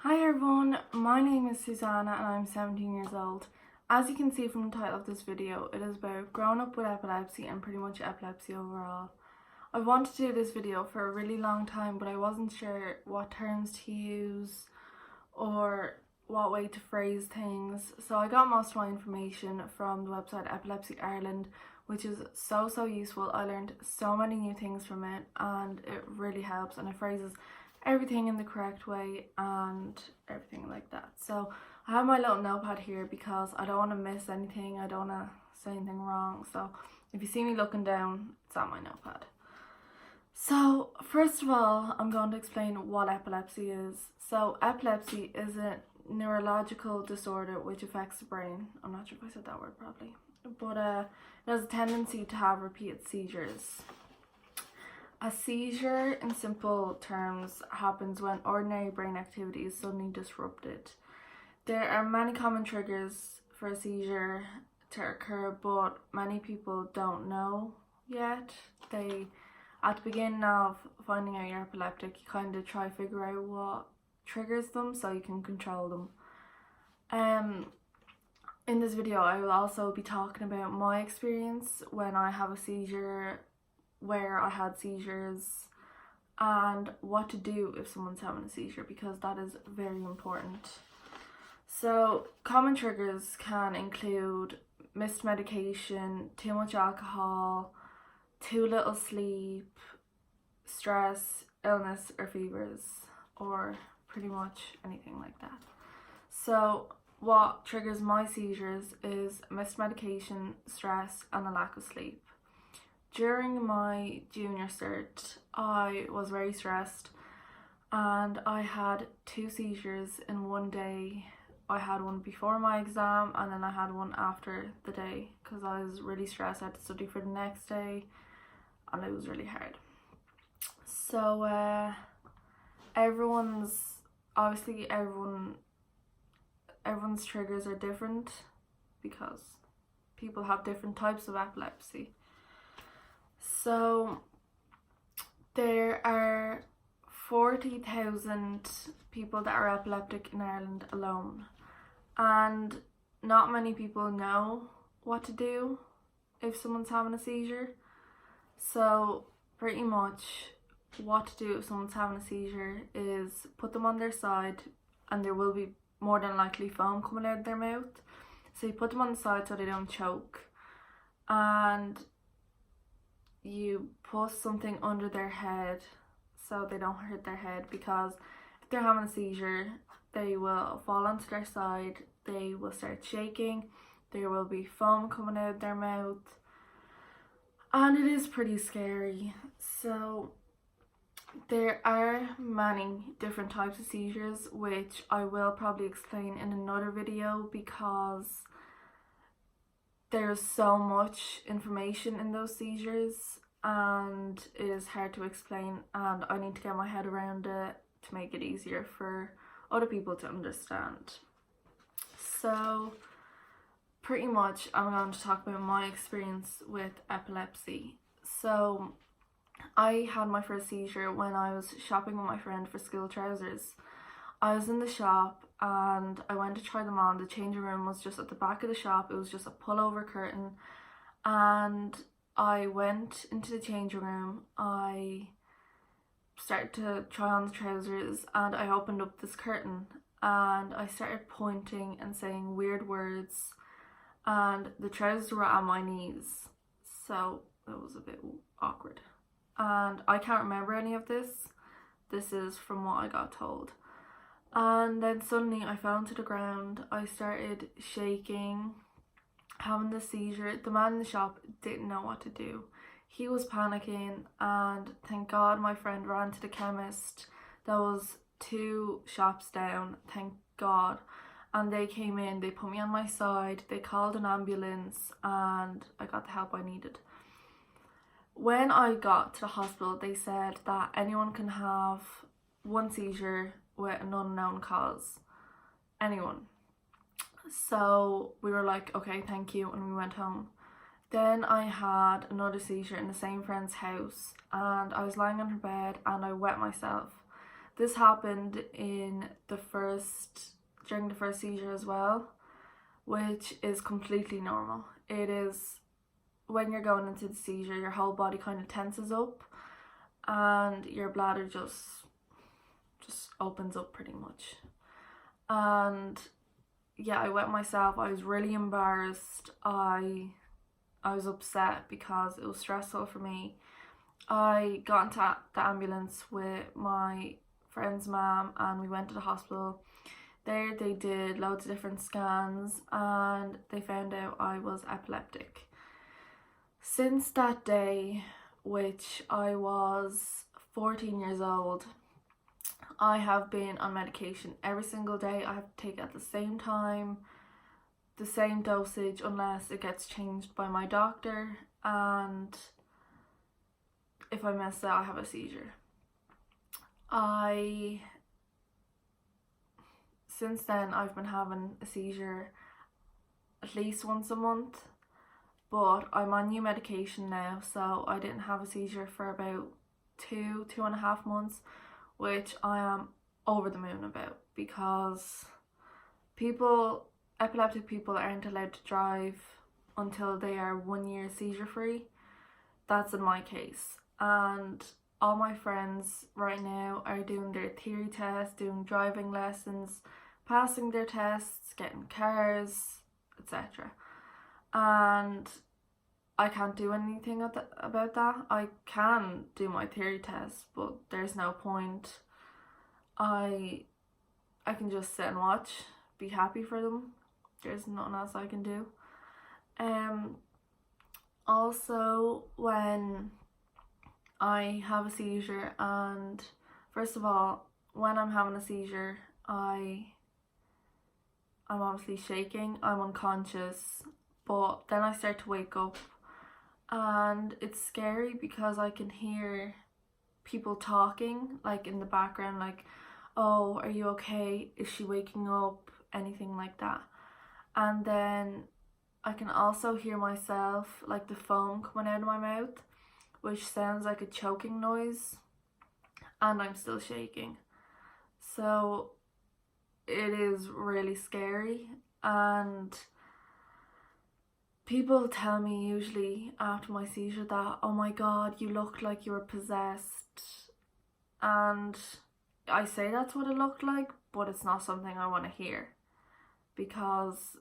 Hi everyone, my name is Susanna and I'm 17 years old. As you can see from the title of this video, it is about growing up with epilepsy and pretty much epilepsy overall. I wanted to do this video for a really long time, but I wasn't sure what terms to use or what way to phrase things. So I got most of my information from the website Epilepsy Ireland, which is so useful. I learned so many new things from it and it really helps, and it phrases everything in the correct way and everything like that. So I have my little notepad here because I don't want to miss anything, I don't want to say anything wrong. So if you see me looking down, it's on my notepad. So first of all, I'm going to explain what epilepsy is. So epilepsy is a neurological disorder which affects the brain. I'm not sure if I said that word properly, but it has a tendency to have repeated seizures. A seizure, in simple terms, happens when ordinary brain activity is suddenly disrupted. There are many common triggers for a seizure to occur, but many people don't know yet. At the beginning of finding out you're epileptic, you kind of try to figure out what triggers them so you can control them. In this video, I will also be talking about my experience when I have a seizure, where I had seizures, and what to do if someone's having a seizure, because that is very important. So common triggers can include missed medication, too much alcohol, too little sleep, stress, illness or fevers, or pretty much anything like that. So what triggers my seizures is missed medication, stress and a lack of sleep. During my junior cert, I was very stressed and I had 2 seizures in one day. I had one before my exam and then I had one after the day because I was really stressed. I had to study for the next day and it was really hard. So everyone's triggers are different because people have different types of epilepsy. So there are 40,000 people that are epileptic in Ireland alone, and not many people know what to do if someone's having a seizure. So pretty much what to do if someone's having a seizure is put them on their side, and there will be more than likely foam coming out of their mouth. So you put them on the side so they don't choke, and you put something under their head so they don't hurt their head, because if they're having a seizure they will fall onto their side, they will start shaking, there will be foam coming out of their mouth, and it is pretty scary. So there are many different types of seizures, which I will probably explain in another video because there's so much information in those seizures and it is hard to explain, and I need to get my head around it to make it easier for other people to understand. So pretty much I'm going to talk about my experience with epilepsy. So I had my first seizure when I was shopping with my friend for school trousers. I was in the shop and I went to try them on. The changing room was just at the back of the shop. It was just a pullover curtain, and I went into the changing room. I started to try on the trousers and I opened up this curtain and I started pointing and saying weird words, and the trousers were at my knees, so it was a bit awkward. And I can't remember any of this. This is from what I got told. And then suddenly I fell to the ground. I started shaking, having the seizure. The man in the shop didn't know what to do. He was panicking, and thank God my friend ran to the chemist that was 2 shops down, thank God. And they came in, they put me on my side, they called an ambulance, and I got the help I needed. When I got to the hospital, they said that anyone can have one seizure with an unknown cause. Anyone. So we were like, okay, thank you, and we went home. Then I had another seizure in the same friend's house, and I was lying on her bed and I wet myself. This happened during the first seizure as well, which is completely normal. It is, when you're going into the seizure, your whole body kind of tenses up and your bladder just opens up pretty much. And yeah, I wet myself. I was really embarrassed. I was upset because it was stressful for me. I got into the ambulance with my friend's mum and we went to the hospital. There they did loads of different scans and they found out I was epileptic. Since that day, which I was 14 years old, I have been on medication every single day. I have to take it at the same time, the same dosage, unless it gets changed by my doctor, and if I miss it, I have a seizure. Since then, I've been having a seizure at least once a month, but I'm on new medication now, so I didn't have a seizure for about 2.5 months, which I am over the moon about, because epileptic people aren't allowed to drive until they are 1 year seizure free. That's in my case, and all my friends right now are doing their theory tests, doing driving lessons, passing their tests, getting cars, etc. And I can't do anything about that. I can do my theory test, but there's no point. I can just sit and watch, be happy for them. There's nothing else I can do. Also, when I have a seizure, and first of all, when I'm having a seizure, I'm obviously shaking, I'm unconscious, but then I start to wake up and it's scary because I can hear people talking like in the background, like, oh, are you okay? Is she waking up? Anything like that. And then I can also hear myself, like the foam coming out of my mouth, which sounds like a choking noise, and I'm still shaking. So it is really scary, and people tell me usually after my seizure that, oh my god, you look like you were possessed, and I say that's what it looked like, but it's not something I want to hear, because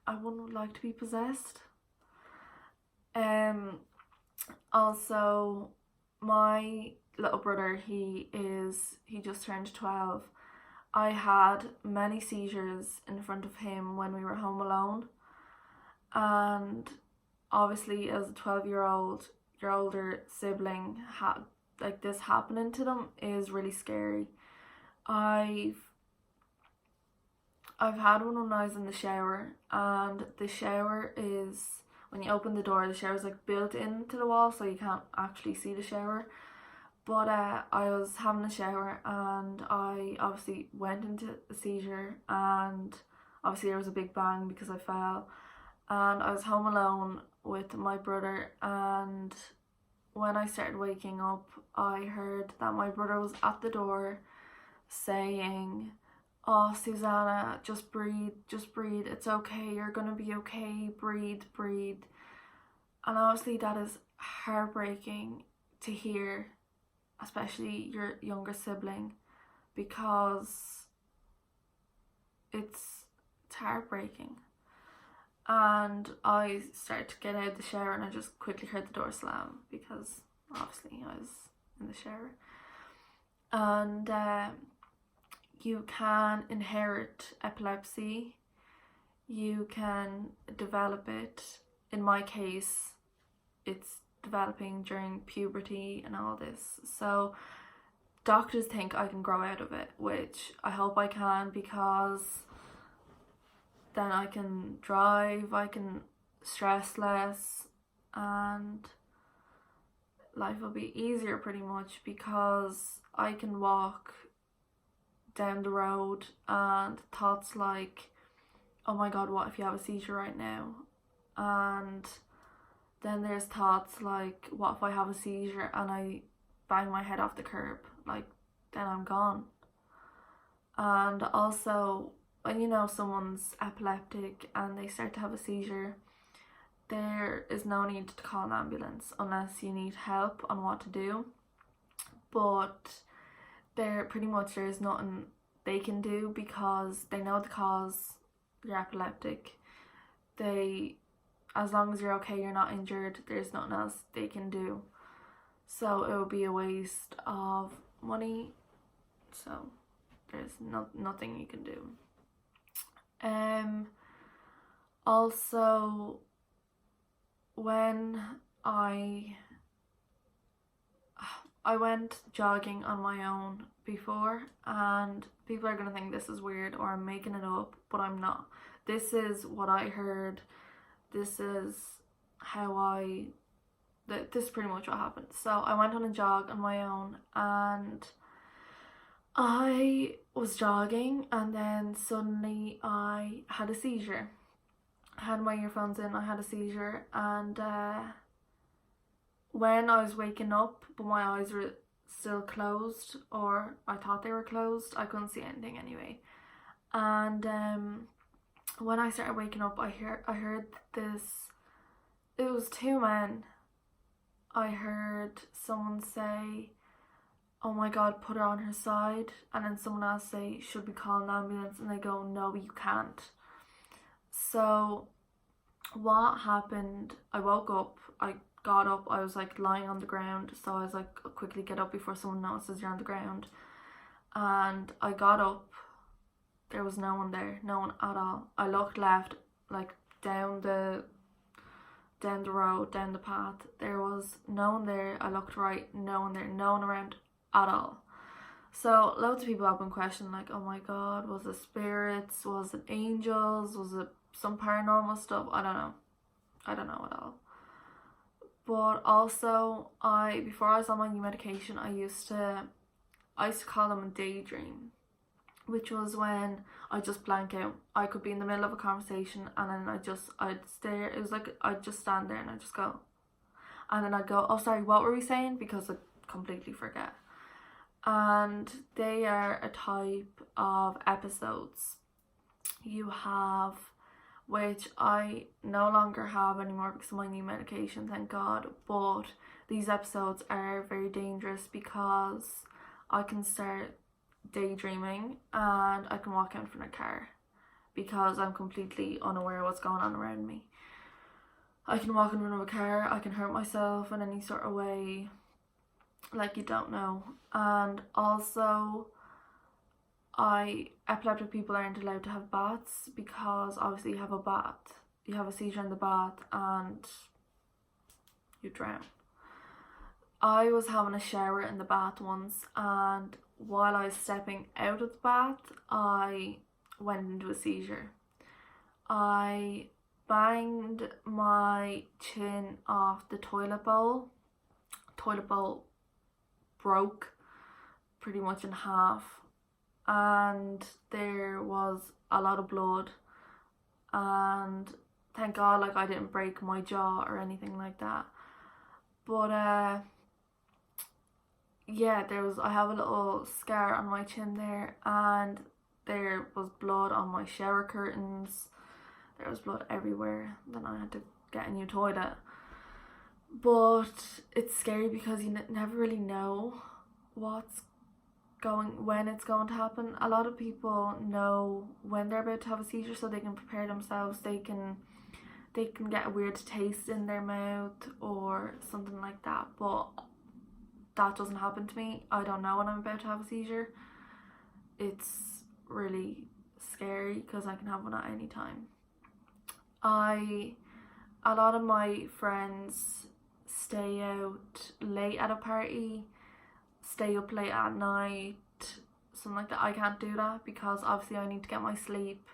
I wouldn't like to be possessed. Also, my little brother, he just turned 12. I had many seizures in front of him when we were home alone, and obviously as a 12-year-old, your older sibling had like this happening to them is really scary. I've had one when I was in the shower, and the shower is, when you open the door, the shower is like built into the wall, so you can't actually see the shower. But I was having a shower and I obviously went into a seizure, and obviously there was a big bang because I fell, and I was home alone with my brother, and when I started waking up, I heard that my brother was at the door saying, oh, Susanna, just breathe, it's okay, you're gonna be okay, breathe. And obviously that is heartbreaking to hear, especially your younger sibling, because it's heartbreaking. And I started to get out of the shower and I just quickly heard the door slam, because obviously I was in the shower. And you can inherit epilepsy, you can develop it. In my case, it's developing during puberty and all this, so doctors think I can grow out of it, which I hope I can, because then I can drive, I can stress less, and life will be easier pretty much, because I can walk down the road and thoughts like, oh my god, what if you have a seizure right now? And then there's thoughts like, what if I have a seizure and I bang my head off the curb? Like, then I'm gone. And also, when you know someone's epileptic and they start to have a seizure, there is no need to call an ambulance unless you need help on what to do. But there's nothing they can do because they know the cause, you're epileptic. As long as you're okay, you're not injured, there's nothing else they can do. So it would be a waste of money. So there's nothing you can do. Also, when I went jogging on my own before, and people are gonna think this is weird or I'm making it up, but I'm not. This is what I heard. This is this is pretty much what happened. So I went on a jog on my own, and I was jogging, and then suddenly I had a seizure. I had my earphones in, I had a seizure, and when I was waking up, but my eyes were still closed, or I thought they were closed, I couldn't see anything anyway. And when I started waking up, I heard this, it was two men. I heard someone say, "Oh my god, put her on her side," and then someone else say, "Should we call an ambulance?" And they go, "No, you can't." So what happened, I woke up, I got up, I was like lying on the ground, so I was like, quickly get up before someone notices you're on the ground. And I got up, there was no one there, no one at all. I looked left, like down the road, down the path, there was no one there. I looked right, no one there, no one around at all. So loads of people have been questioning, like, oh my god, was it spirits, was it angels, was it some paranormal stuff? I don't know at all. But also, before I was on my new medication, I used to call them a daydream, which was when I just blank out. I could be in the middle of a conversation, and then I'd stare. It was like I'd just stand there and I'd just go, and then I'd go, "Oh, sorry, what were we saying?" Because I completely forget. And they are a type of episodes you have, which I no longer have anymore because of my new medication, thank god. But these episodes are very dangerous because I can start daydreaming and I can walk out in front of a car because I'm completely unaware of what's going on around me. I can walk in front of a car, I can hurt myself in any sort of way, like you don't know. And also, epileptic people aren't allowed to have baths because obviously you have a seizure in the bath and you drown. I was having a shower in the bath once, and while I was stepping out of the bath, I went into a seizure. I banged my chin off the toilet bowl. Toilet bowl broke pretty much in half, and there was a lot of blood, and thank god like I didn't break my jaw or anything like that. But yeah, I have a little scar on my chin there, and there was blood on my shower curtains. There was blood everywhere. Then I had to get a new toilet. But it's scary because you never really know when it's going to happen. A lot of people know when they're about to have a seizure, so they can prepare themselves. They can get a weird taste in their mouth or something like that, but that doesn't happen to me. I don't know when I'm about to have a seizure. It's really scary because I can have one at any time. A lot of my friends stay out late at a party, stay up late at night, something like that. I can't do that because obviously I need to get my sleep.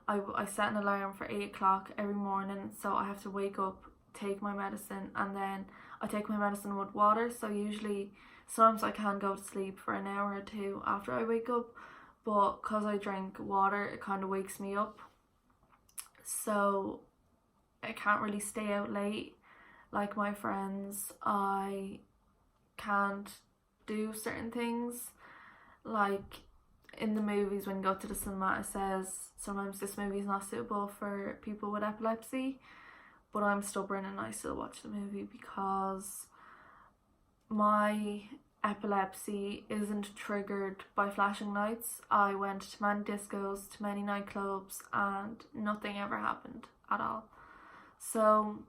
I set an alarm for 8 o'clock every morning, so I have to wake up, take my medicine, and then I take my medicine with water. So usually sometimes I can go to sleep for an hour or two after I wake up, but because I drink water, it kind of wakes me up, so I can't really stay out late like my friends. I can't do certain things. Like in the movies, when you go to the cinema, it says sometimes this movie is not suitable for people with epilepsy, but I'm stubborn and I still watch the movie because my epilepsy isn't triggered by flashing lights. I went to many discos, to many nightclubs, and nothing ever happened at all. So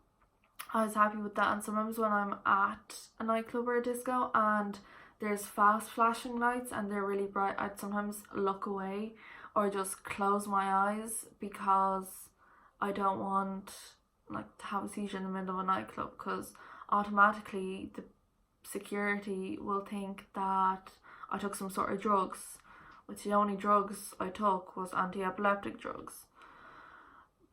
I was happy with that. And sometimes when I'm at a nightclub or a disco and there's fast flashing lights and they're really bright, I'd sometimes look away or just close my eyes because I don't want like to have a seizure in the middle of a nightclub, because automatically the security will think that I took some sort of drugs, which the only drugs I took was anti-epileptic drugs.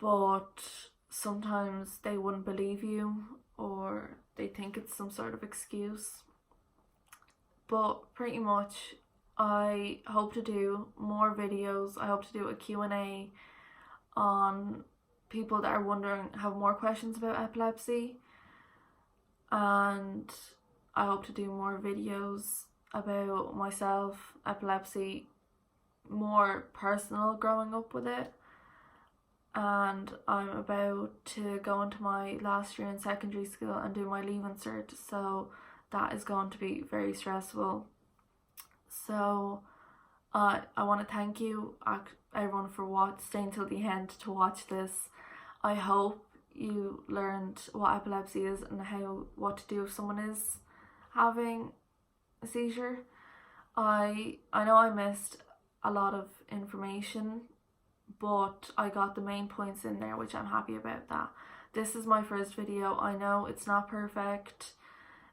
But sometimes they wouldn't believe you, or they think it's some sort of excuse. But pretty much I hope to do more videos. I hope to do a Q&A on people that are wondering, have more questions about epilepsy, and I hope to do more videos about myself, epilepsy, more personal growing up with it. And I'm about to go into my last year in secondary school and do my leaving cert, so that is going to be very stressful. So I want to thank you everyone for staying till the end to watch this. I hope you learned what epilepsy is and what to do if someone is having a seizure. I know I missed a lot of information, but I got the main points in there, which I'm happy about that. This is my first video. I know it's not perfect.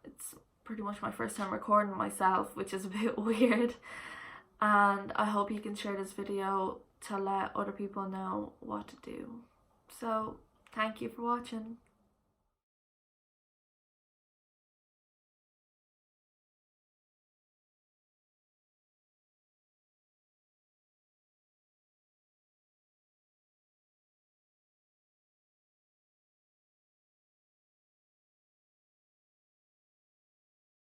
It's pretty much my first time recording myself, which is a bit weird. And I hope you can share this video to let other people know what to do. So, thank you for watching.